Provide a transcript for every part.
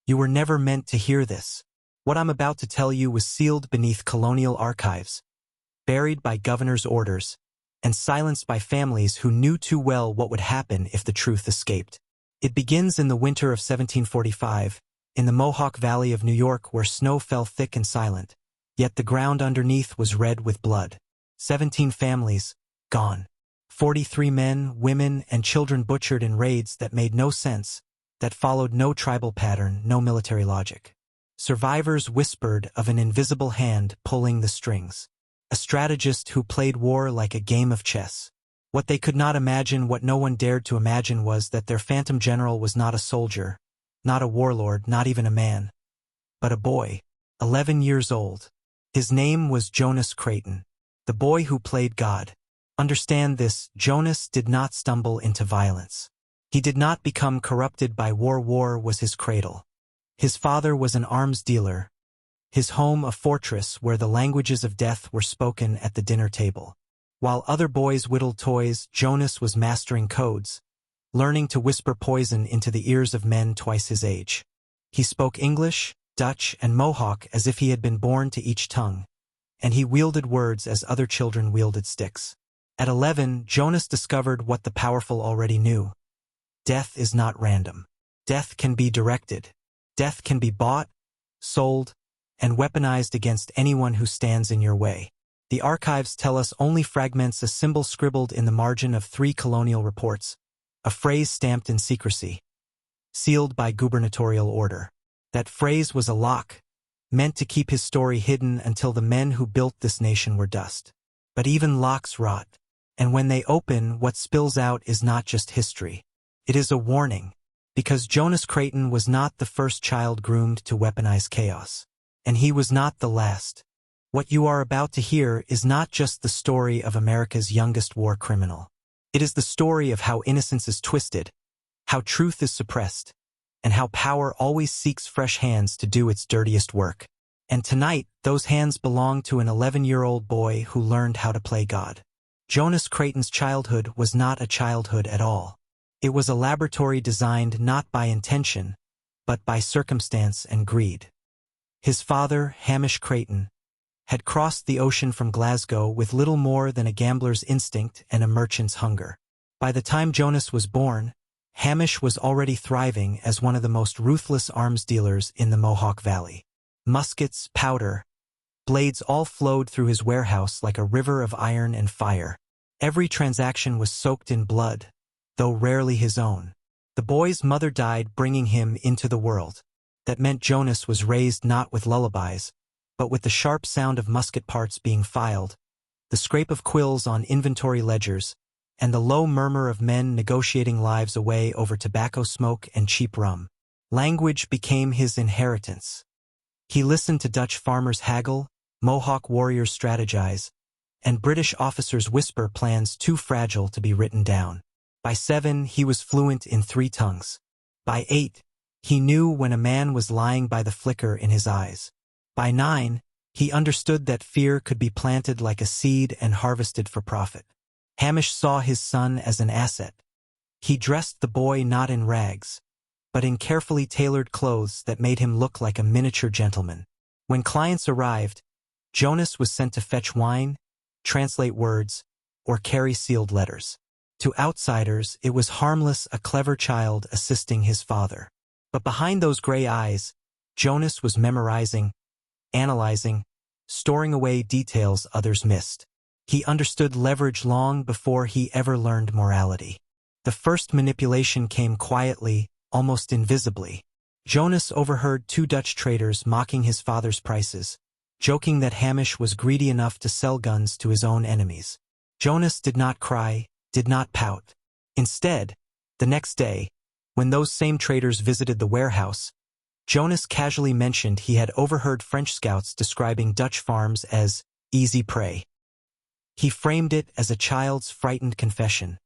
You were never meant to hear this. What I'm about to tell you was sealed beneath colonial archives, buried by governor's orders, and silenced by families who knew too well what would happen if the truth escaped. It begins in the winter of 1745, in the Mohawk Valley of New York, where snow fell thick and silent, yet the ground underneath was red with blood. 17 families, gone. 43 men, women, and children butchered in raids that made no sense, that followed no tribal pattern, no military logic. Survivors whispered of an invisible hand pulling the strings, a strategist who played war like a game of chess. What they could not imagine, what no one dared to imagine, was that their phantom general was not a soldier, not a warlord, not even a man, but a boy, 11 years old. His name was Jonas Creighton, the boy who played God. Understand this, Jonas did not stumble into violence. He did not become corrupted by war. War was his cradle. His father was an arms dealer, his home a fortress where the languages of death were spoken at the dinner table. While other boys whittled toys, Jonas was mastering codes, learning to whisper poison into the ears of men twice his age. He spoke English, Dutch, and Mohawk as if he had been born to each tongue, and he wielded words as other children wielded sticks. At 11, Jonas discovered what the powerful already knew. Death is not random. Death can be directed. Death can be bought, sold, and weaponized against anyone who stands in your way. The archives tell us only fragments, a symbol scribbled in the margin of 3 colonial reports, a phrase stamped in secrecy, sealed by gubernatorial order. That phrase was a lock, meant to keep his story hidden until the men who built this nation were dust. But even locks rot, and when they open, what spills out is not just history. It is a warning, because Jonas Creighton was not the first child groomed to weaponize chaos, and he was not the last. What you are about to hear is not just the story of America's youngest war criminal. It is the story of how innocence is twisted, how truth is suppressed, and how power always seeks fresh hands to do its dirtiest work. And tonight, those hands belong to an 11-year-old boy who learned how to play God. Jonas Creighton's childhood was not a childhood at all. It was a laboratory designed not by intention, but by circumstance and greed. His father, Hamish Creighton, had crossed the ocean from Glasgow with little more than a gambler's instinct and a merchant's hunger. By the time Jonas was born, Hamish was already thriving as one of the most ruthless arms dealers in the Mohawk Valley. Muskets, powder, blades all flowed through his warehouse like a river of iron and fire. Every transaction was soaked in blood, though rarely his own. The boy's mother died bringing him into the world. That meant Jonas was raised not with lullabies, but with the sharp sound of musket parts being filed, the scrape of quills on inventory ledgers, and the low murmur of men negotiating lives away over tobacco smoke and cheap rum. Language became his inheritance. He listened to Dutch farmers haggle, Mohawk warriors strategize, and British officers whisper plans too fragile to be written down. By 7, he was fluent in 3 tongues. By 8, he knew when a man was lying by the flicker in his eyes. By 9, he understood that fear could be planted like a seed and harvested for profit. Hamish saw his son as an asset. He dressed the boy not in rags, but in carefully tailored clothes that made him look like a miniature gentleman. When clients arrived, Jonas was sent to fetch wine, translate words, or carry sealed letters. To outsiders, it was harmless, a clever child assisting his father. But behind those gray eyes, Jonas was memorizing, analyzing, storing away details others missed. He understood leverage long before he ever learned morality. The first manipulation came quietly, almost invisibly. Jonas overheard 2 Dutch traders mocking his father's prices, joking that Hamish was greedy enough to sell guns to his own enemies. Jonas did not cry, did not pout. Instead, the next day, when those same traders visited the warehouse, Jonas casually mentioned he had overheard French scouts describing Dutch farms as easy prey. He framed it as a child's frightened confession,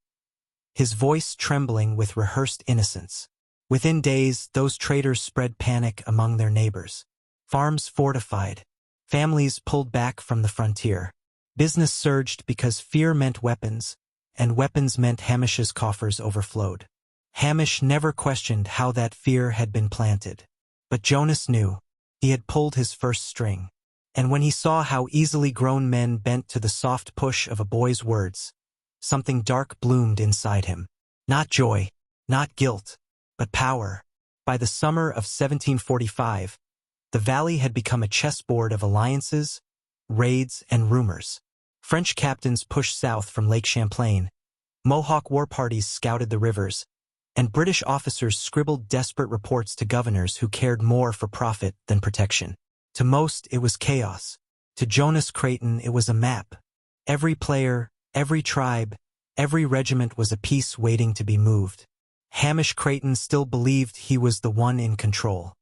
his voice trembling with rehearsed innocence. Within days, those traders spread panic among their neighbors. Farms fortified. Families pulled back from the frontier. Business surged because fear meant weapons, and weapons meant Hamish's coffers overflowed. Hamish never questioned how that fear had been planted. But Jonas knew. He had pulled his first string. And when he saw how easily grown men bent to the soft push of a boy's words, something dark bloomed inside him. Not joy, not guilt, but power. By the summer of 1745, the valley had become a chessboard of alliances, raids, and rumors. French captains pushed south from Lake Champlain, Mohawk war parties scouted the rivers, and British officers scribbled desperate reports to governors who cared more for profit than protection. To most, it was chaos. To Jonas Creighton, it was a map. Every player, every tribe, every regiment was a piece waiting to be moved. Hamish Creighton still believed he was the one in control.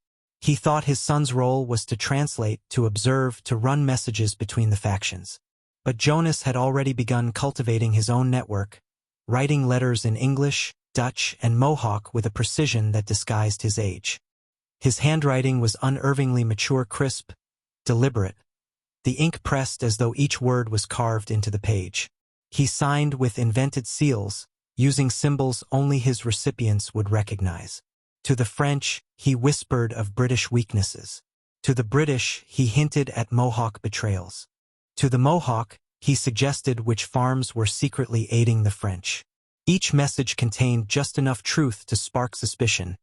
He thought his son's role was to translate, to observe, to run messages between the factions. But Jonas had already begun cultivating his own network, writing letters in English, Dutch, and Mohawk with a precision that disguised his age. His handwriting was unervingly mature, crisp, deliberate. The ink pressed as though each word was carved into the page. He signed with invented seals, using symbols only his recipients would recognize. To the French, he whispered of British weaknesses. To the British, he hinted at Mohawk betrayals. To the Mohawk, he suggested which farms were secretly aiding the French. Each message contained just enough truth to spark suspicion,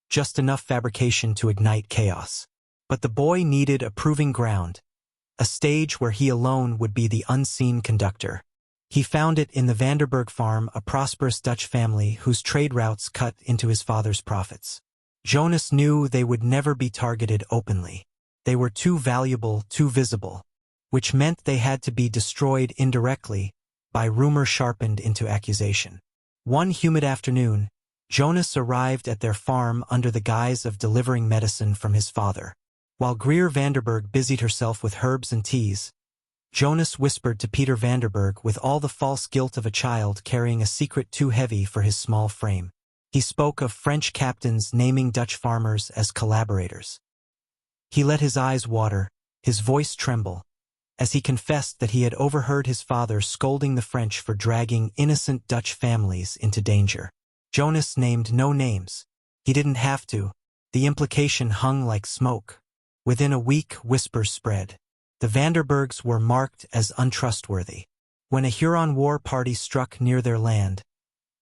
just enough fabrication to ignite chaos. But the boy needed a proving ground, a stage where he alone would be the unseen conductor. He found it in the Vanderburg farm, a prosperous Dutch family whose trade routes cut into his father's profits. Jonas knew they would never be targeted openly. They were too valuable, too visible, which meant they had to be destroyed indirectly, by rumor sharpened into accusation. One humid afternoon, Jonas arrived at their farm under the guise of delivering medicine from his father. While Greer Vanderburg busied herself with herbs and teas, Jonas whispered to Peter Vanderburg with all the false guilt of a child carrying a secret too heavy for his small frame. He spoke of French captains naming Dutch farmers as collaborators. He let his eyes water, his voice tremble, as he confessed that he had overheard his father scolding the French for dragging innocent Dutch families into danger. Jonas named no names. He didn't have to. The implication hung like smoke. Within a week, whispers spread. The Vanderburgs were marked as untrustworthy. When a Huron war party struck near their land,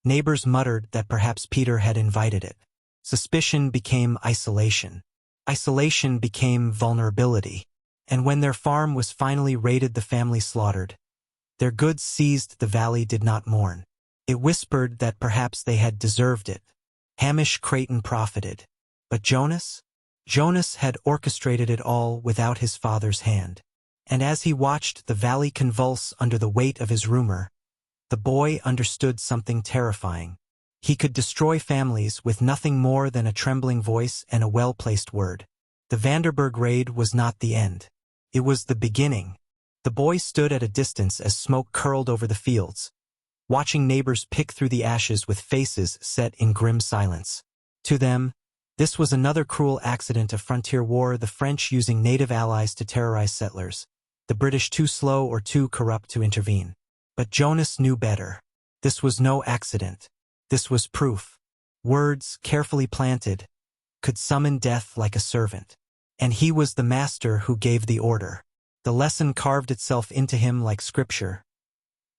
neighbors muttered that perhaps Peter had invited it. Suspicion became isolation. Isolation became vulnerability. And when their farm was finally raided, the family slaughtered. Their goods seized, the valley did not mourn. It whispered that perhaps they had deserved it. Hamish Creighton profited. But Jonas? Jonas had orchestrated it all without his father's hand. And as he watched the valley convulse under the weight of his rumor, the boy understood something terrifying. He could destroy families with nothing more than a trembling voice and a well-placed word. The Vanderburg raid was not the end. It was the beginning. The boy stood at a distance as smoke curled over the fields, watching neighbors pick through the ashes with faces set in grim silence. To them, this was another cruel accident of frontier war, the French using native allies to terrorize settlers, the British too slow or too corrupt to intervene. But Jonas knew better. This was no accident. This was proof. Words, carefully planted, could summon death like a servant. And he was the master who gave the order. The lesson carved itself into him like scripture.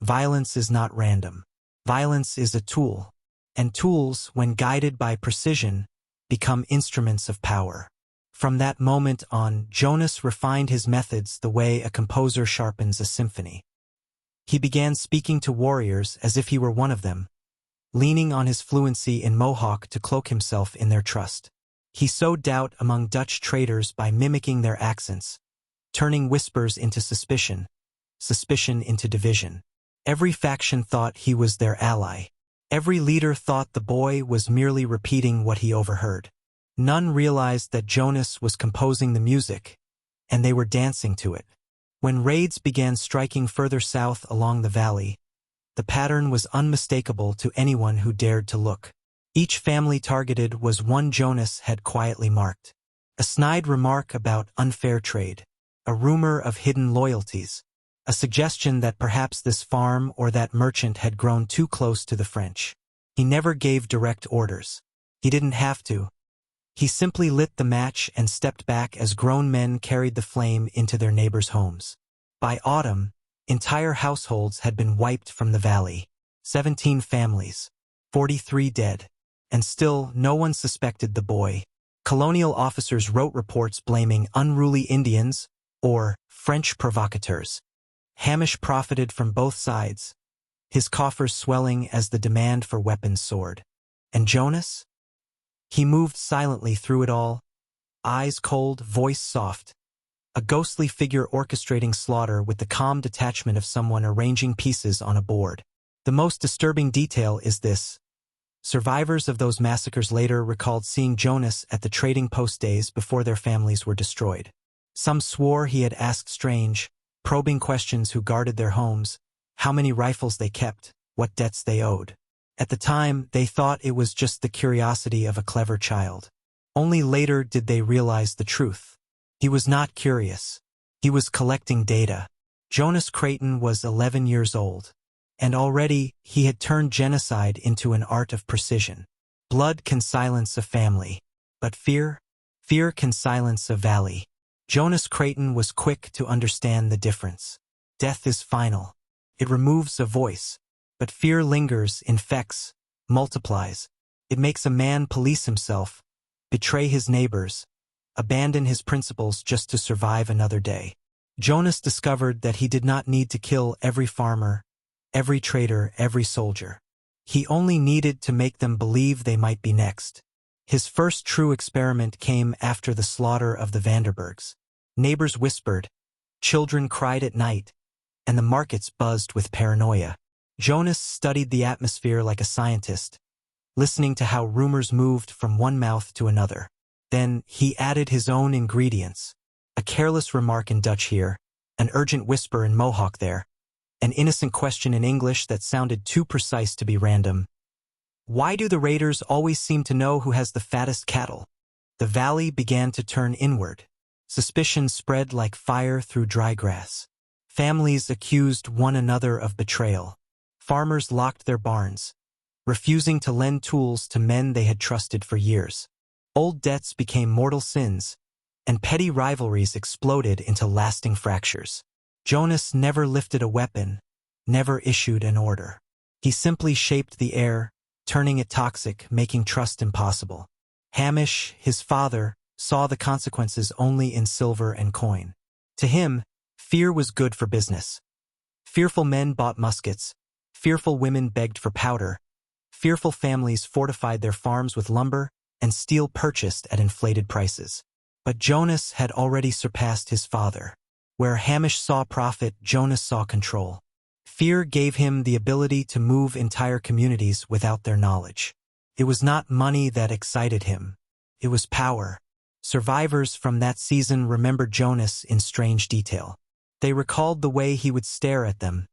Violence is not random. Violence is a tool. And tools, when guided by precision, become instruments of power. From that moment on, Jonas refined his methods the way a composer sharpens a symphony. He began speaking to warriors as if he were one of them, leaning on his fluency in Mohawk to cloak himself in their trust. He sowed doubt among Dutch traders by mimicking their accents, turning whispers into suspicion, suspicion into division. Every faction thought he was their ally. Every leader thought the boy was merely repeating what he overheard. None realized that Jonas was composing the music, and they were dancing to it. When raids began striking further south along the valley, the pattern was unmistakable to anyone who dared to look. Each family targeted was one Jonas had quietly marked. A snide remark about unfair trade, a rumor of hidden loyalties, a suggestion that perhaps this farm or that merchant had grown too close to the French. He never gave direct orders. He didn't have to. He simply lit the match and stepped back as grown men carried the flame into their neighbors' homes. By autumn, entire households had been wiped from the valley. 17 families, 43 dead. And still, no one suspected the boy. Colonial officers wrote reports blaming unruly Indians or French provocateurs. Hamish profited from both sides, his coffers swelling as the demand for weapons soared. And Jonas? He moved silently through it all, eyes cold, voice soft. A ghostly figure orchestrating slaughter with the calm detachment of someone arranging pieces on a board. The most disturbing detail is this. Survivors of those massacres later recalled seeing Jonas at the trading post days before their families were destroyed. Some swore he had asked strange, probing questions: who guarded their homes, how many rifles they kept, what debts they owed. At the time, they thought it was just the curiosity of a clever child. Only later did they realize the truth. He was not curious. He was collecting data. Jonas Creighton was 11 years old. And already, he had turned genocide into an art of precision. Blood can silence a family. But fear can silence a valley. Jonas Creighton was quick to understand the difference. Death is final. It removes a voice. But fear lingers, infects, multiplies. It makes a man police himself, betray his neighbors, abandon his principles just to survive another day. Jonas discovered that he did not need to kill every farmer, every trader, every soldier. He only needed to make them believe they might be next. His first true experiment came after the slaughter of the Vanderburgs. Neighbors whispered, children cried at night, and the markets buzzed with paranoia. Jonas studied the atmosphere like a scientist, listening to how rumors moved from one mouth to another. Then he added his own ingredients. A careless remark in Dutch here, an urgent whisper in Mohawk there, an innocent question in English that sounded too precise to be random. Why do the raiders always seem to know who has the fattest cattle? The valley began to turn inward. Suspicion spread like fire through dry grass. Families accused one another of betrayal. Farmers locked their barns, refusing to lend tools to men they had trusted for years. Old debts became mortal sins, and petty rivalries exploded into lasting fractures. Jonas never lifted a weapon, never issued an order. He simply shaped the air, turning it toxic, making trust impossible. Hamish, his father, saw the consequences only in silver and coin. To him, fear was good for business. Fearful men bought muskets. Fearful women begged for powder. Fearful families fortified their farms with lumber and steel purchased at inflated prices. But Jonas had already surpassed his father. Where Hamish saw profit, Jonas saw control. Fear gave him the ability to move entire communities without their knowledge. It was not money that excited him. It was power. Survivors from that season remembered Jonas in strange detail. They recalled the way he would stare at them,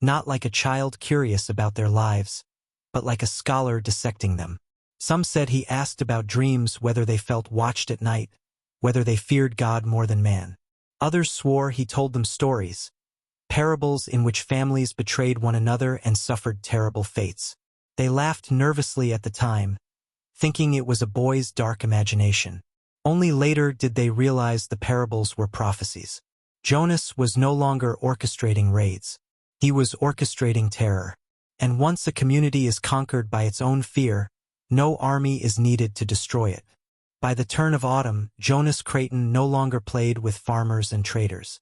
not like a child curious about their lives, but like a scholar dissecting them. Some said he asked about dreams, whether they felt watched at night, whether they feared God more than man. Others swore he told them stories, parables in which families betrayed one another and suffered terrible fates. They laughed nervously at the time, thinking it was a boy's dark imagination. Only later did they realize the parables were prophecies. Jonas was no longer orchestrating raids. He was orchestrating terror. And once a community is conquered by its own fear, no army is needed to destroy it. By the turn of autumn, Jonas Creighton no longer played with farmers and traders.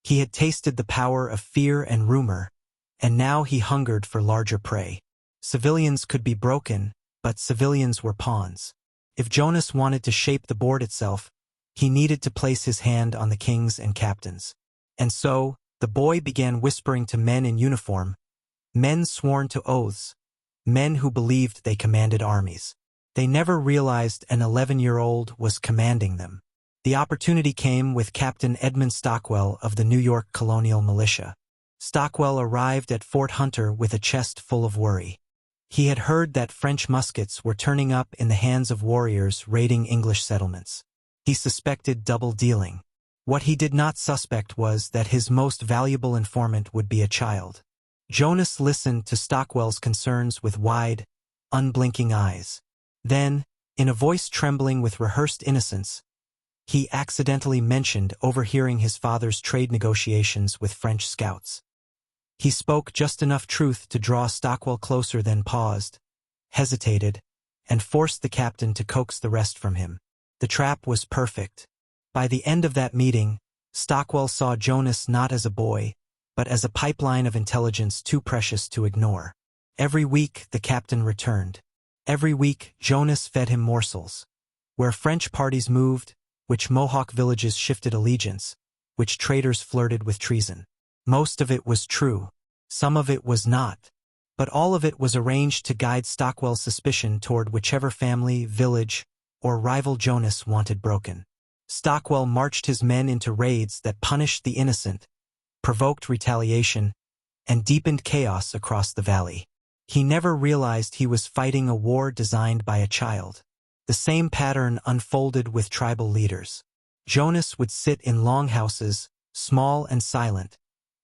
He had tasted the power of fear and rumor, and now he hungered for larger prey. Civilians could be broken, but civilians were pawns. If Jonas wanted to shape the board itself, he needed to place his hand on the kings and captains. And so, the boy began whispering to men in uniform, men sworn to oaths, men who believed they commanded armies. They never realized an 11-year-old was commanding them. The opportunity came with Captain Edmund Stockwell of the New York colonial militia. Stockwell arrived at Fort Hunter with a chest full of worry. He had heard that French muskets were turning up in the hands of warriors raiding English settlements. He suspected double dealing. What he did not suspect was that his most valuable informant would be a child. Jonas listened to Stockwell's concerns with wide, unblinking eyes. Then, In a voice trembling with rehearsed innocence, he accidentally mentioned overhearing his father's trade negotiations with French scouts. He spoke just enough truth to draw Stockwell closer, then paused, hesitated, and forced the captain to coax the rest from him. The trap was perfect. By the end of that meeting, Stockwell saw Jonas not as a boy, but as a pipeline of intelligence too precious to ignore. Every week the captain returned. Every week Jonas fed him morsels. Where French parties moved, which Mohawk villages shifted allegiance, which traders flirted with treason. Most of it was true. Some of it was not. But all of it was arranged to guide Stockwell's suspicion toward whichever family, village, or rival Jonas wanted broken. Stockwell marched his men into raids that punished the innocent, provoked retaliation, and deepened chaos across the valley. He never realized he was fighting a war designed by a child. The same pattern unfolded with tribal leaders. Jonas would sit in longhouses, small and silent,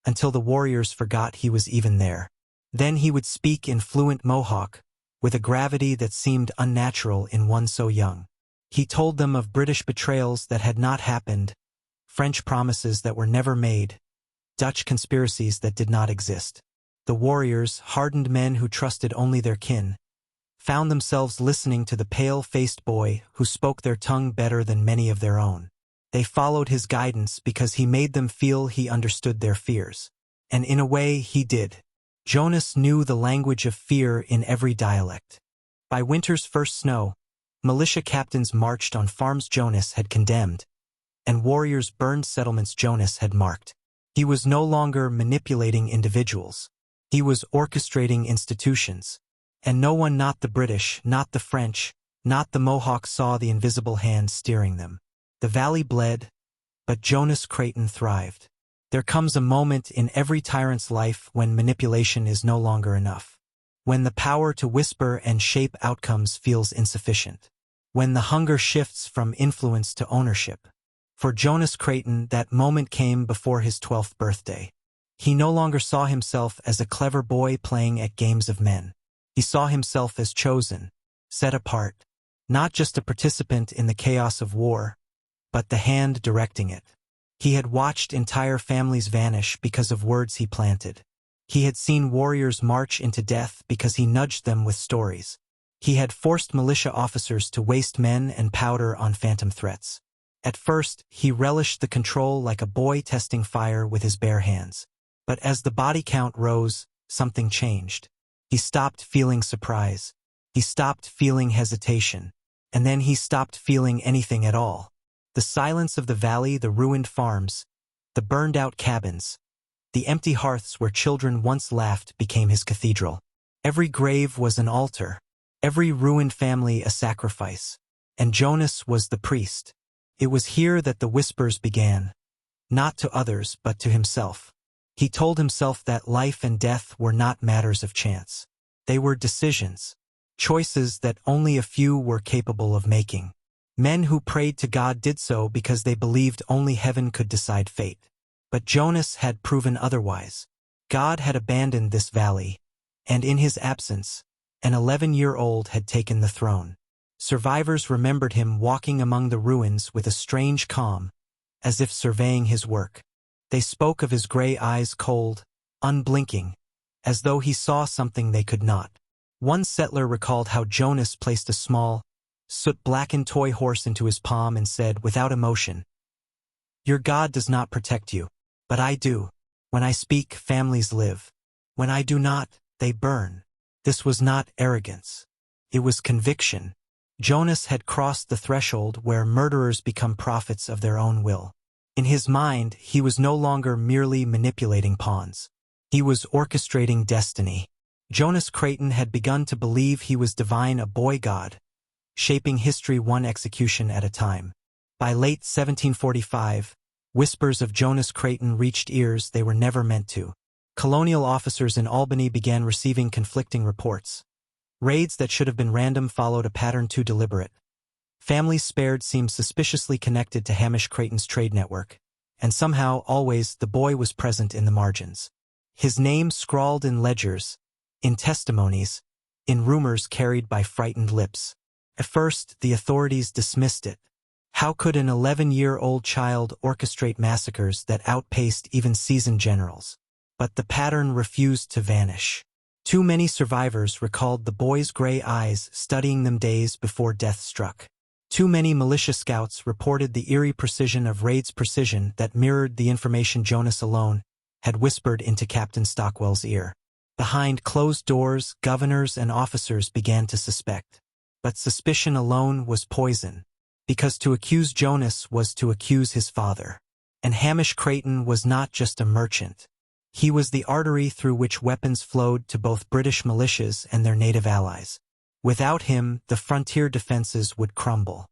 until the warriors forgot he was even there. Then he would speak in fluent Mohawk, with a gravity that seemed unnatural in one so young. He told them of British betrayals that had not happened, French promises that were never made, Dutch conspiracies that did not exist. The warriors, hardened men who trusted only their kin, found themselves listening to the pale-faced boy who spoke their tongue better than many of their own. They followed his guidance because he made them feel he understood their fears. And in a way, he did. Jonas knew the language of fear in every dialect. By winter's first snow, militia captains marched on farms Jonas had condemned, and warriors burned settlements Jonas had marked. He was no longer manipulating individuals. He was orchestrating institutions. And no one, not the British, not the French, not the Mohawks, saw the invisible hand steering them. The valley bled, but Jonas Creighton thrived. There comes a moment in every tyrant's life when manipulation is no longer enough. When the power to whisper and shape outcomes feels insufficient. When the hunger shifts from influence to ownership. For Jonas Creighton, that moment came before his 12th birthday. He no longer saw himself as a clever boy playing at games of men. He saw himself as chosen, set apart, not just a participant in the chaos of war, but the hand directing it. He had watched entire families vanish because of words he planted. He had seen warriors march into death because he nudged them with stories. He had forced militia officers to waste men and powder on phantom threats. At first, he relished the control like a boy testing fire with his bare hands. But as the body count rose, something changed. He stopped feeling surprise. He stopped feeling hesitation. And then he stopped feeling anything at all. The silence of the valley, the ruined farms, the burned-out cabins, the empty hearths where children once laughed became his cathedral. Every grave was an altar, every ruined family a sacrifice. And Jonas was the priest. It was here that the whispers began, not to others but to himself. He told himself that life and death were not matters of chance. They were decisions, choices that only a few were capable of making. Men who prayed to God did so because they believed only heaven could decide fate. But Jonas had proven otherwise. God had abandoned this valley, and in his absence, an 11-year-old had taken the throne. Survivors remembered him walking among the ruins with a strange calm, as if surveying his work. They spoke of his gray eyes, cold, unblinking, as though he saw something they could not. One settler recalled how Jonas placed a small, soot-blackened toy horse into his palm and said, without emotion, "Your God does not protect you, but I do. When I speak, families live. When I do not, they burn." This was not arrogance. It was conviction. Jonas had crossed the threshold where murderers become prophets of their own will. In his mind, he was no longer merely manipulating pawns. He was orchestrating destiny. Jonas Creighton had begun to believe he was divine, a boy god, shaping history one execution at a time. By late 1745, whispers of Jonas Creighton reached ears they were never meant to. Colonial officers in Albany began receiving conflicting reports. Raids that should have been random followed a pattern too deliberate. Families spared seemed suspiciously connected to Hamish Creighton's trade network, and somehow, always, the boy was present in the margins. His name scrawled in ledgers, in testimonies, in rumors carried by frightened lips. At first, the authorities dismissed it. How could an 11-year-old child orchestrate massacres that outpaced even seasoned generals? But the pattern refused to vanish. Too many survivors recalled the boy's gray eyes studying them days before death struck. Too many militia scouts reported the eerie precision of Raid's precision that mirrored the information Jonas alone had whispered into Captain Stockwell's ear. Behind closed doors, governors and officers began to suspect. But suspicion alone was poison, because to accuse Jonas was to accuse his father. And Hamish Creighton was not just a merchant. He was the artery through which weapons flowed to both British militias and their native allies. Without him, the frontier defenses would crumble.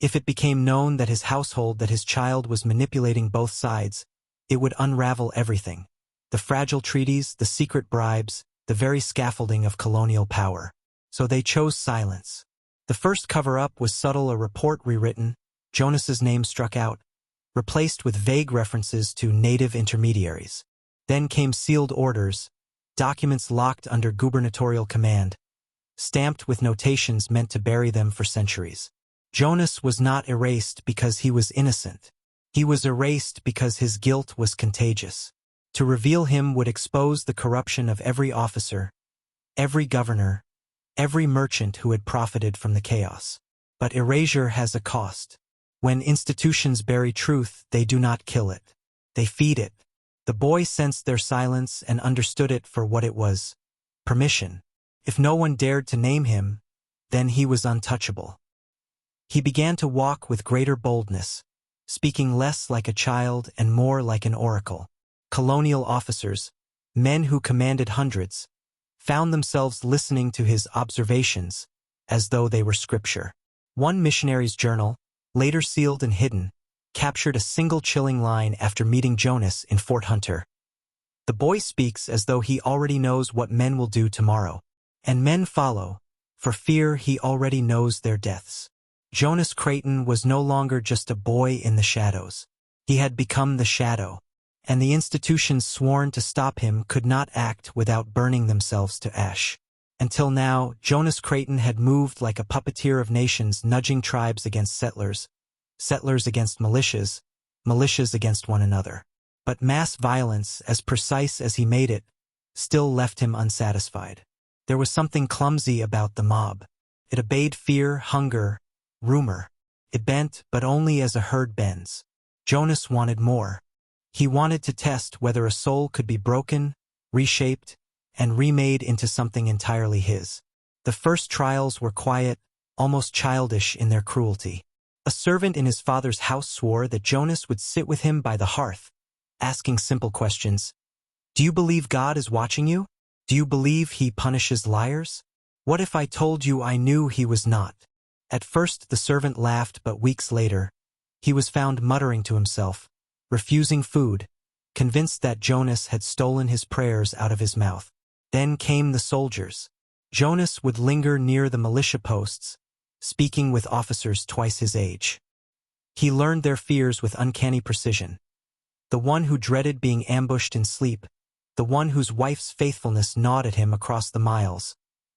If it became known that his household, that his child was manipulating both sides, it would unravel everything. The fragile treaties, the secret bribes, the very scaffolding of colonial power. So they chose silence. The first cover-up was subtle, a report rewritten, Jonas's name struck out, replaced with vague references to native intermediaries. Then came sealed orders, documents locked under gubernatorial command, stamped with notations meant to bury them for centuries. Jonas was not erased because he was innocent. He was erased because his guilt was contagious. To reveal him would expose the corruption of every officer, every governor, every merchant who had profited from the chaos. But erasure has a cost. When institutions bury truth, they do not kill it. They feed it. The boy sensed their silence and understood it for what it was. Permission. If no one dared to name him, then he was untouchable. He began to walk with greater boldness, speaking less like a child and more like an oracle. Colonial officers, men who commanded hundreds, found themselves listening to his observations as though they were scripture. One missionary's journal, later sealed and hidden, captured a single chilling line after meeting Jonas in Fort Hunter. The boy speaks as though he already knows what men will do tomorrow, and men follow, for fear he already knows their deaths. Jonas Creighton was no longer just a boy in the shadows. He had become the shadow, and the institutions sworn to stop him could not act without burning themselves to ash. Until now, Jonas Creighton had moved like a puppeteer of nations, nudging tribes against settlers, settlers against militias, militias against one another. But mass violence, as precise as he made it, still left him unsatisfied. There was something clumsy about the mob. It obeyed fear, hunger, rumor. It bent, but only as a herd bends. Jonas wanted more. He wanted to test whether a soul could be broken, reshaped, and remade into something entirely his. The first trials were quiet, almost childish in their cruelty. A servant in his father's house swore that Jonas would sit with him by the hearth, asking simple questions. Do you believe God is watching you? Do you believe he punishes liars? What if I told you I knew he was not? At first the servant laughed, but weeks later, he was found muttering to himself, refusing food, convinced that Jonas had stolen his prayers out of his mouth. Then came the soldiers. Jonas would linger near the militia posts, speaking with officers twice his age. He learned their fears with uncanny precision. The one who dreaded being ambushed in sleep, the one whose wife's faithfulness gnawed at him across the miles,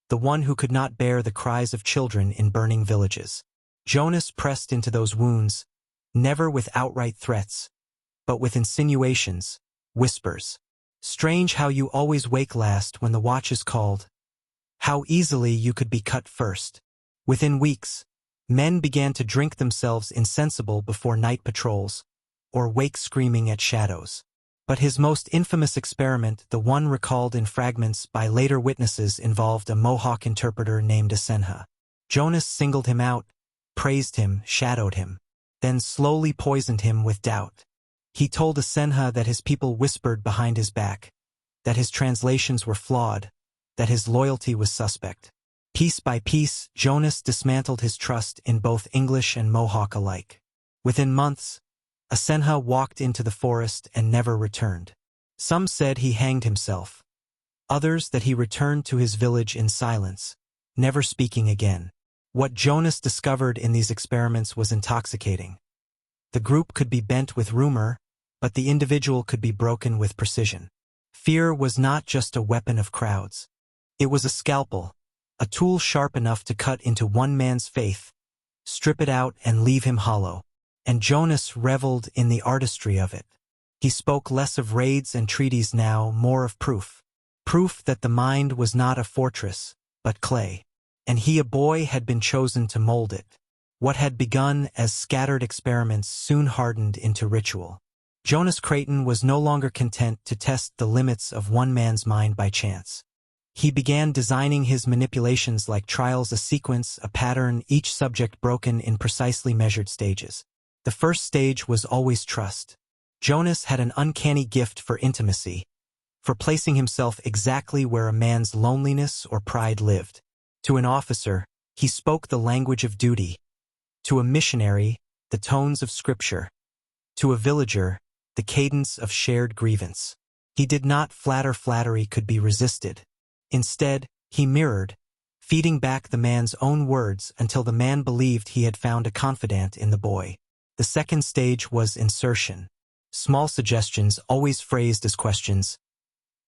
the one who could not bear the cries of children in burning villages. Jonas pressed into those wounds, never with outright threats, but with insinuations, whispers. Strange how you always wake last when the watch is called. How easily you could be cut first. Within weeks, men began to drink themselves insensible before night patrols, or wake screaming at shadows. But his most infamous experiment, the one recalled in fragments by later witnesses, involved a Mohawk interpreter named Asenha. Jonas singled him out, praised him, shadowed him, then slowly poisoned him with doubt. He told Asenha that his people whispered behind his back, that his translations were flawed, that his loyalty was suspect. Piece by piece, Jonas dismantled his trust in both English and Mohawk alike. Within months, Asenha walked into the forest and never returned. Some said he hanged himself, others that he returned to his village in silence, never speaking again. What Jonas discovered in these experiments was intoxicating. The group could be bent with rumor, but the individual could be broken with precision. Fear was not just a weapon of crowds. It was a scalpel, a tool sharp enough to cut into one man's faith, strip it out and leave him hollow. And Jonas reveled in the artistry of it. He spoke less of raids and treaties now, more of proof. Proof that the mind was not a fortress, but clay. And he, a boy, had been chosen to mold it. What had begun as scattered experiments soon hardened into ritual. Jonas Creighton was no longer content to test the limits of one man's mind by chance. He began designing his manipulations like trials, a sequence, a pattern, each subject broken in precisely measured stages. The first stage was always trust. Jonas had an uncanny gift for intimacy, for placing himself exactly where a man's loneliness or pride lived. To an officer, he spoke the language of duty. To a missionary, the tones of scripture. To a villager, the cadence of shared grievance. He did not flatter. Flattery could be resisted. Instead, he mirrored, feeding back the man's own words until the man believed he had found a confidant in the boy. The second stage was insertion. Small suggestions, always phrased as questions.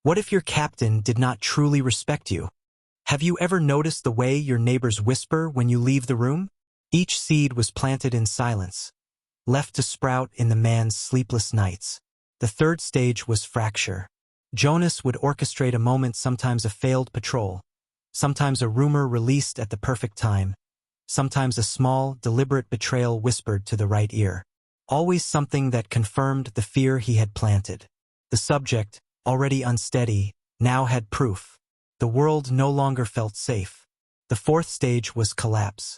What if your captain did not truly respect you? Have you ever noticed the way your neighbors whisper when you leave the room? Each seed was planted in silence, left to sprout in the man's sleepless nights. The third stage was fracture. Jonas would orchestrate a moment, sometimes a failed patrol, sometimes a rumor released at the perfect time, sometimes a small, deliberate betrayal whispered to the right ear. Always something that confirmed the fear he had planted. The subject, already unsteady, now had proof. The world no longer felt safe. The fourth stage was collapse.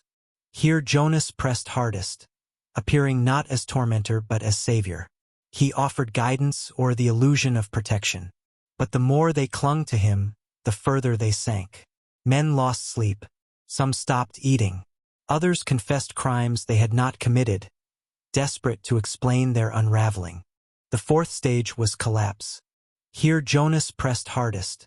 Here Jonas pressed hardest, appearing not as tormentor but as savior. He offered guidance or the illusion of protection. But the more they clung to him, the further they sank. Men lost sleep. Some stopped eating. Others confessed crimes they had not committed, desperate to explain their unraveling. The fourth stage was collapse. Here Jonas pressed hardest,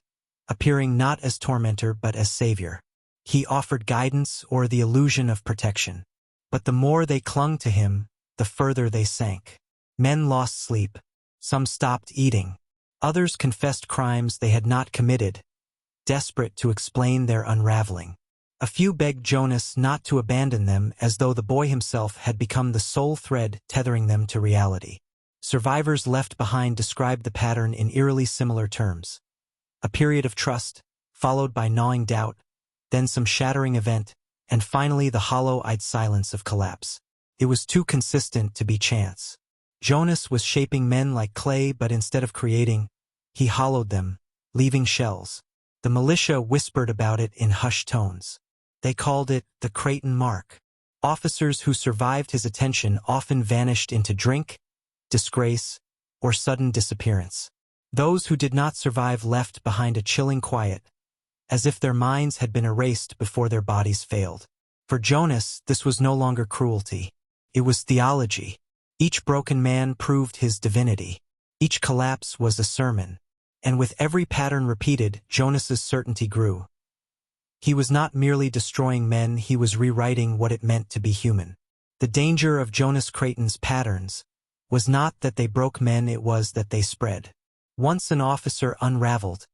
appearing not as tormentor but as savior. He offered guidance or the illusion of protection. But the more they clung to him, the further they sank. Men lost sleep. Some stopped eating. Others confessed crimes they had not committed, desperate to explain their unraveling. A few begged Jonas not to abandon them, as though the boy himself had become the sole thread tethering them to reality. Survivors left behind described the pattern in eerily similar terms. A period of trust, followed by gnawing doubt, then some shattering event, and finally the hollow-eyed silence of collapse. It was too consistent to be chance. Jonas was shaping men like clay, but instead of creating, he hollowed them, leaving shells. The militia whispered about it in hushed tones. They called it the Creighton mark. Officers who survived his attention often vanished into drink, disgrace, or sudden disappearance. Those who did not survive left behind a chilling quiet, as if their minds had been erased before their bodies failed. For Jonas, this was no longer cruelty. It was theology. Each broken man proved his divinity. Each collapse was a sermon. And with every pattern repeated, Jonas's certainty grew. He was not merely destroying men, he was rewriting what it meant to be human. The danger of Jonas Creighton's patterns was not that they broke men, it was that they spread. Once an officer unraveled,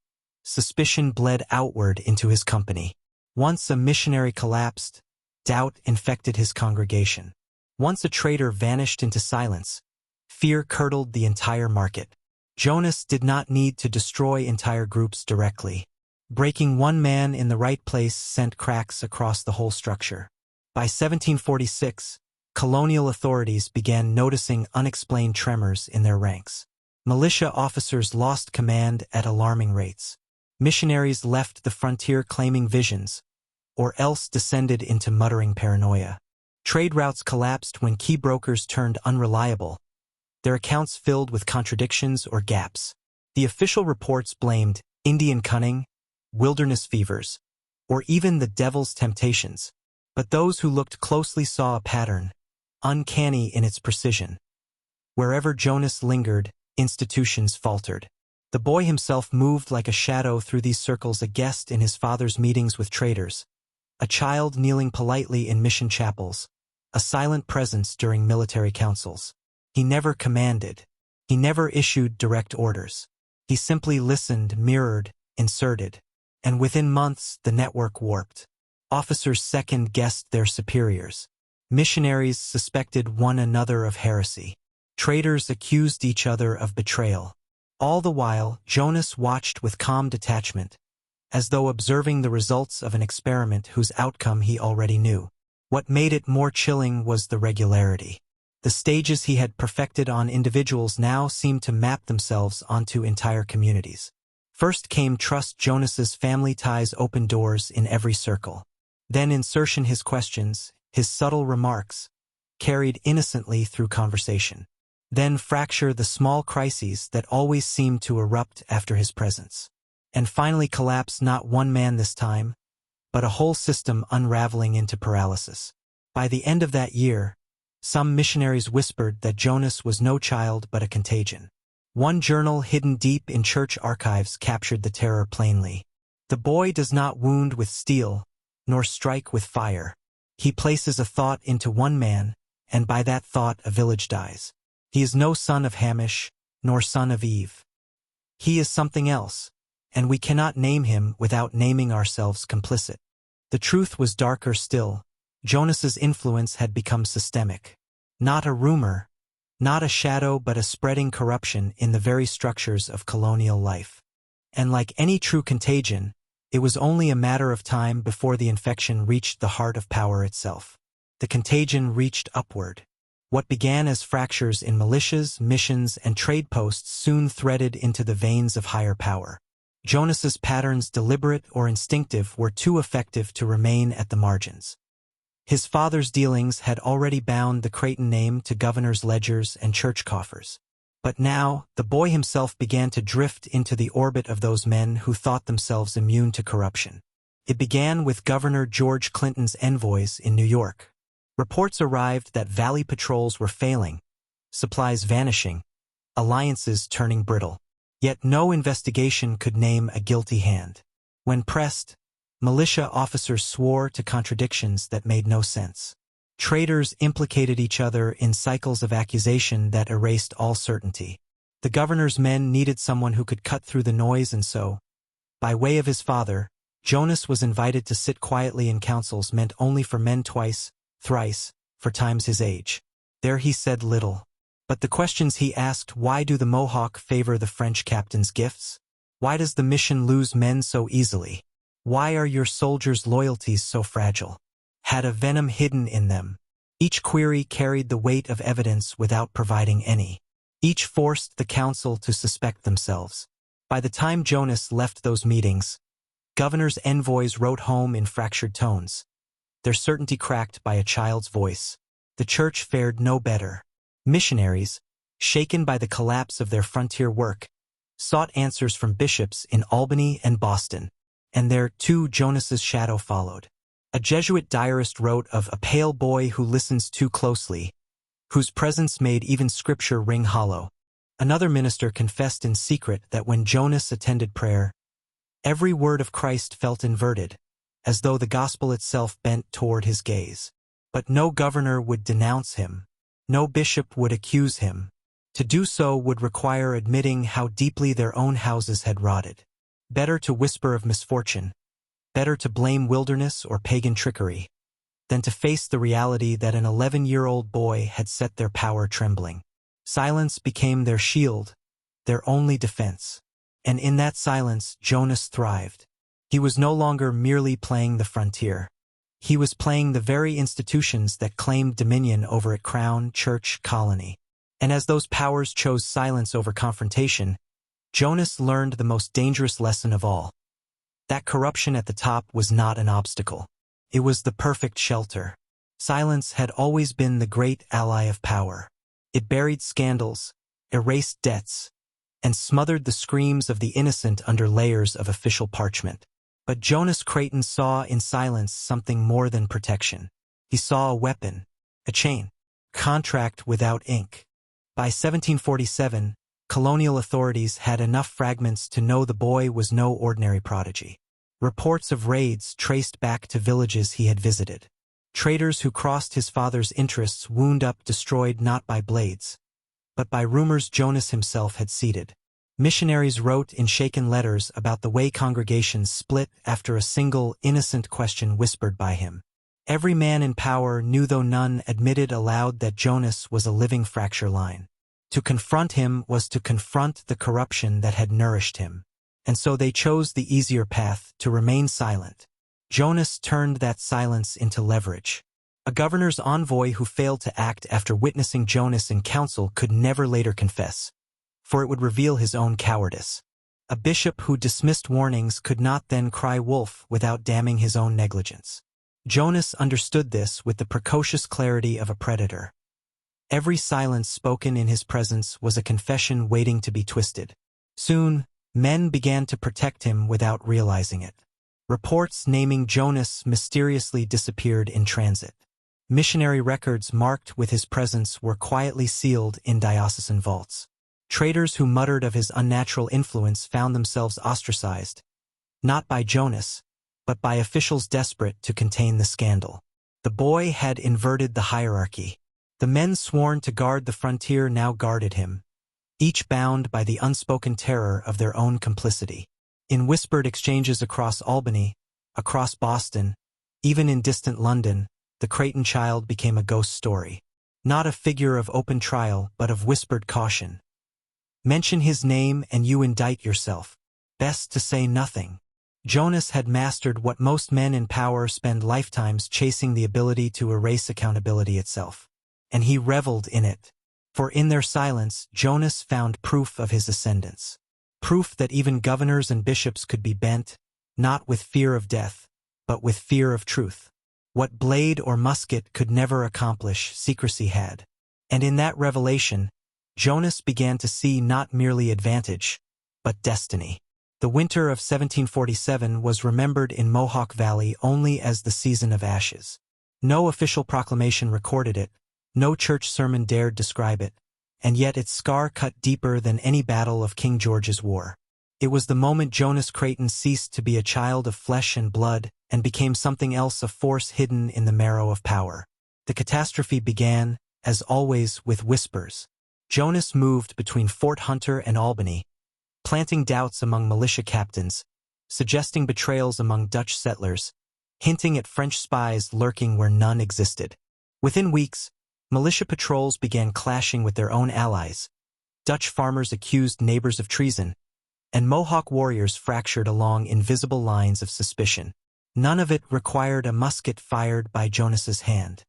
suspicion bled outward into his company. Once a missionary collapsed, doubt infected his congregation. Once a traitor vanished into silence, fear curdled the entire market. Jonas did not need to destroy entire groups directly. Breaking one man in the right place sent cracks across the whole structure. By 1746, colonial authorities began noticing unexplained tremors in their ranks. Militia officers lost command at alarming rates. Missionaries left the frontier claiming visions, or else descended into muttering paranoia. Trade routes collapsed when key brokers turned unreliable, their accounts filled with contradictions or gaps. The official reports blamed Indian cunning, wilderness fevers, or even the devil's temptations. But those who looked closely saw a pattern, uncanny in its precision. Wherever Jonas lingered, institutions faltered. The boy himself moved like a shadow through these circles, a guest in his father's meetings with traders, a child kneeling politely in mission chapels, a silent presence during military councils. He never commanded. He never issued direct orders. He simply listened, mirrored, inserted. And within months, the network warped. Officers second-guessed their superiors. Missionaries suspected one another of heresy. Traitors accused each other of betrayal. All the while, Jonas watched with calm detachment, as though observing the results of an experiment whose outcome he already knew. What made it more chilling was the regularity. The stages he had perfected on individuals now seemed to map themselves onto entire communities. First came trust. Jonas's family ties opened doors in every circle. Then insertion. His questions, his subtle remarks, carried innocently through conversation. Then fracture. The small crises that always seemed to erupt after his presence. And finally collapse. Not one man this time, but a whole system unraveling into paralysis. By the end of that year, some missionaries whispered that Jonas was no child but a contagion. One journal hidden deep in church archives captured the terror plainly. The boy does not wound with steel, nor strike with fire. He places a thought into one man, and by that thought a village dies. He is no son of Hamish, nor son of Eve. He is something else, and we cannot name him without naming ourselves complicit. The truth was darker still. Jonas's influence had become systemic. Not a rumor, not a shadow, but a spreading corruption in the very structures of colonial life. And like any true contagion, it was only a matter of time before the infection reached the heart of power itself. The contagion reached upward. What began as fractures in militias, missions, and trade posts soon threaded into the veins of higher power. Jonas's patterns, deliberate or instinctive, were too effective to remain at the margins. His father's dealings had already bound the Creighton name to governors' ledgers and church coffers. But now, the boy himself began to drift into the orbit of those men who thought themselves immune to corruption. It began with Governor George Clinton's envoys in New York. Reports arrived that Valley patrols were failing, supplies vanishing, alliances turning brittle. Yet no investigation could name a guilty hand. When pressed, militia officers swore to contradictions that made no sense. Traitors implicated each other in cycles of accusation that erased all certainty. The governor's men needed someone who could cut through the noise, and so, by way of his father, Jonas was invited to sit quietly in councils meant only for men twice, thrice, for times his age. There he said little. But the questions he asked: why do the Mohawk favor the French captain's gifts? Why does the mission lose men so easily? Why are your soldiers' loyalties so fragile? Had a venom hidden in them? Each query carried the weight of evidence without providing any. Each forced the council to suspect themselves. By the time Jonas left those meetings, governors' envoys wrote home in fractured tones, their certainty cracked by a child's voice. The church fared no better. Missionaries, shaken by the collapse of their frontier work, sought answers from bishops in Albany and Boston. And there, too, Jonas's shadow followed. A Jesuit diarist wrote of a pale boy who listens too closely, whose presence made even scripture ring hollow. Another minister confessed in secret that when Jonas attended prayer, every word of Christ felt inverted, as though the gospel itself bent toward his gaze. But no governor would denounce him. No bishop would accuse him. To do so would require admitting how deeply their own houses had rotted. Better to whisper of misfortune, better to blame wilderness or pagan trickery, than to face the reality that an 11-year-old boy had set their power trembling. Silence became their shield, their only defense. And in that silence, Jonas thrived. He was no longer merely playing the frontier. He was playing the very institutions that claimed dominion over it: crown, church, colony. And as those powers chose silence over confrontation, Jonas learned the most dangerous lesson of all. That corruption at the top was not an obstacle. It was the perfect shelter. Silence had always been the great ally of power. It buried scandals, erased debts, and smothered the screams of the innocent under layers of official parchment. But Jonas Creighton saw in silence something more than protection. He saw a weapon, a chain, contract without ink. By 1747, colonial authorities had enough fragments to know the boy was no ordinary prodigy. Reports of raids traced back to villages he had visited. Traitors who crossed his father's interests wound up destroyed not by blades, but by rumors Jonas himself had seeded. Missionaries wrote in shaken letters about the way congregations split after a single, innocent question whispered by him. Every man in power knew, though none admitted aloud, that Jonas was a living fracture line. To confront him was to confront the corruption that had nourished him. And so they chose the easier path, to remain silent. Jonas turned that silence into leverage. A governor's envoy who failed to act after witnessing Jonas in council could never later confess, for it would reveal his own cowardice. A bishop who dismissed warnings could not then cry wolf without damning his own negligence. Jonas understood this with the precocious clarity of a predator. Every silence spoken in his presence was a confession waiting to be twisted. Soon, men began to protect him without realizing it. Reports naming Jonas mysteriously disappeared in transit. Missionary records marked with his presence were quietly sealed in diocesan vaults. Traders who muttered of his unnatural influence found themselves ostracized, not by Jonas, but by officials desperate to contain the scandal. The boy had inverted the hierarchy. The men sworn to guard the frontier now guarded him, each bound by the unspoken terror of their own complicity. In whispered exchanges across Albany, across Boston, even in distant London, the Creighton child became a ghost story. Not a figure of open trial, but of whispered caution. Mention his name and you indict yourself. Best to say nothing. Jonas had mastered what most men in power spend lifetimes chasing, the ability to erase accountability itself. And he reveled in it. For in their silence, Jonas found proof of his ascendance. Proof that even governors and bishops could be bent, not with fear of death, but with fear of truth. What blade or musket could never accomplish, secrecy had. And in that revelation, Jonas began to see not merely advantage, but destiny. The winter of 1747 was remembered in Mohawk Valley only as the season of ashes. No official proclamation recorded it, no church sermon dared describe it, and yet its scar cut deeper than any battle of King George's War. It was the moment Jonas Creighton ceased to be a child of flesh and blood and became something else, a force hidden in the marrow of power. The catastrophe began, as always, with whispers. Jonas moved between Fort Hunter and Albany, planting doubts among militia captains, suggesting betrayals among Dutch settlers, hinting at French spies lurking where none existed. Within weeks, militia patrols began clashing with their own allies. Dutch farmers accused neighbors of treason, and Mohawk warriors fractured along invisible lines of suspicion. None of it required a musket fired by Jonas's hand.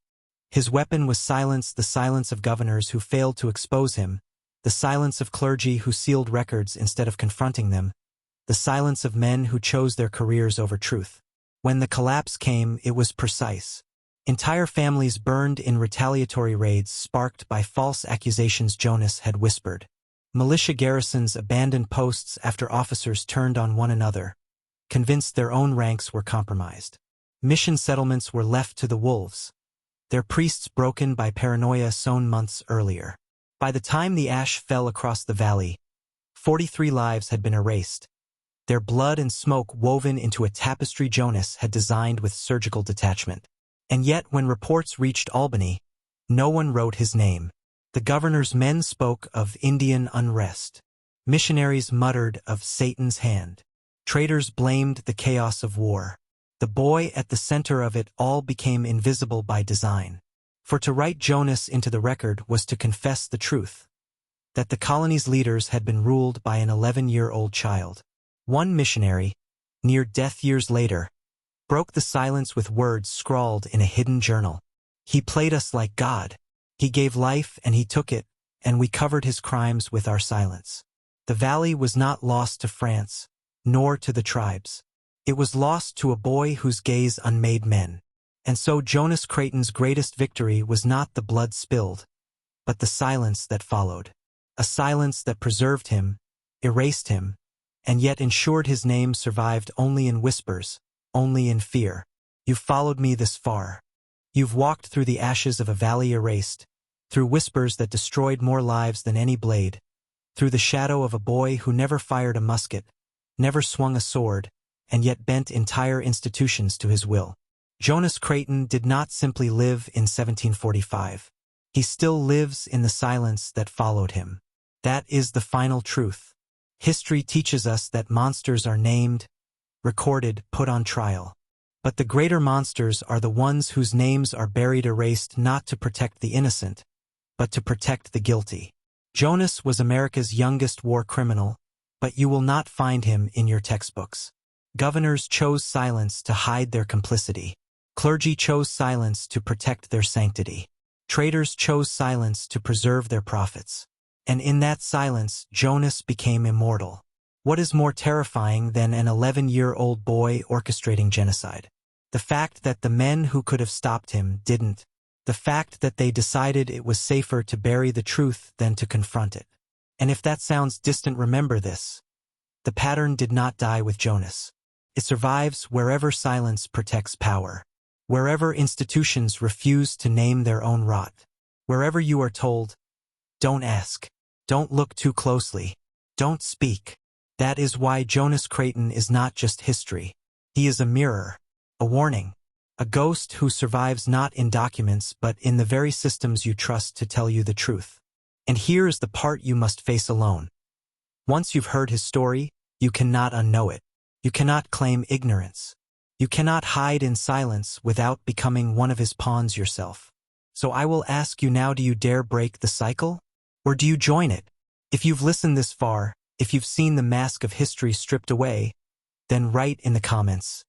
His weapon was silence, the silence of governors who failed to expose him, the silence of clergy who sealed records instead of confronting them, the silence of men who chose their careers over truth. When the collapse came, it was precise. Entire families burned in retaliatory raids sparked by false accusations Jonas had whispered. Militia garrisons abandoned posts after officers turned on one another, convinced their own ranks were compromised. Mission settlements were left to the wolves, their priests broken by paranoia sown months earlier. By the time the ash fell across the valley, 43 lives had been erased, their blood and smoke woven into a tapestry Jonas had designed with surgical detachment. And yet when reports reached Albany, no one wrote his name. The governor's men spoke of Indian unrest. Missionaries muttered of Satan's hand. Traders blamed the chaos of war. The boy at the center of it all became invisible by design. For to write Jonas into the record was to confess the truth, that the colony's leaders had been ruled by an 11-year-old child. One missionary, near death years later, broke the silence with words scrawled in a hidden journal. He played us like God. He gave life and he took it, and we covered his crimes with our silence. The valley was not lost to France, nor to the tribes. It was lost to a boy whose gaze unmade men. And so Jonas Creighton's greatest victory was not the blood spilled, but the silence that followed. A silence that preserved him, erased him, and yet ensured his name survived only in whispers, only in fear. You've followed me this far. You've walked through the ashes of a valley erased, through whispers that destroyed more lives than any blade, through the shadow of a boy who never fired a musket, never swung a sword, and yet bent entire institutions to his will. Jonas Creighton did not simply live in 1745. He still lives in the silence that followed him. That is the final truth. History teaches us that monsters are named, recorded, put on trial. But the greater monsters are the ones whose names are buried, erased, not to protect the innocent, but to protect the guilty. Jonas was America's youngest war criminal, but you will not find him in your textbooks. Governors chose silence to hide their complicity. Clergy chose silence to protect their sanctity. Traitors chose silence to preserve their profits. And in that silence, Jonas became immortal. What is more terrifying than an 11-year-old boy orchestrating genocide? The fact that the men who could have stopped him didn't. The fact that they decided it was safer to bury the truth than to confront it. And if that sounds distant, remember this. The pattern did not die with Jonas. It survives wherever silence protects power. Wherever institutions refuse to name their own rot. Wherever you are told, don't ask, don't look too closely, don't speak. That is why Jonas Creighton is not just history. He is a mirror, a warning, a ghost who survives not in documents but in the very systems you trust to tell you the truth. And here is the part you must face alone. Once you've heard his story, you cannot unknow it. You cannot claim ignorance. You cannot hide in silence without becoming one of his pawns yourself. So I will ask you now, do you dare break the cycle? Or do you join it? If you've listened this far, if you've seen the mask of history stripped away, then write in the comments.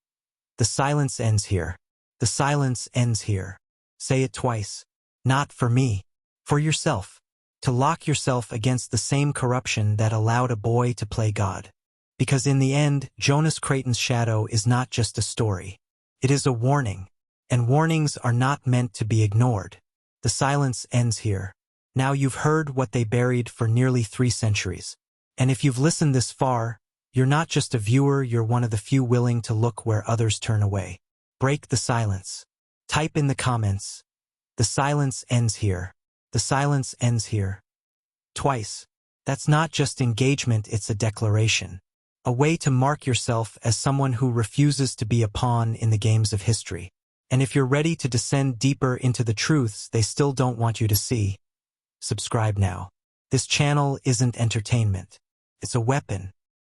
The silence ends here. The silence ends here. Say it twice. Not for me. For yourself. To lock yourself against the same corruption that allowed a boy to play God. Because in the end, Jonas Creighton's shadow is not just a story. It is a warning. And warnings are not meant to be ignored. The silence ends here. Now you've heard what they buried for nearly 3 centuries. And if you've listened this far, you're not just a viewer, you're one of the few willing to look where others turn away. Break the silence. Type in the comments. The silence ends here. The silence ends here. Twice. That's not just engagement, it's a declaration. A way to mark yourself as someone who refuses to be a pawn in the games of history. And if you're ready to descend deeper into the truths they still don't want you to see, subscribe now. This channel isn't entertainment. It's a weapon.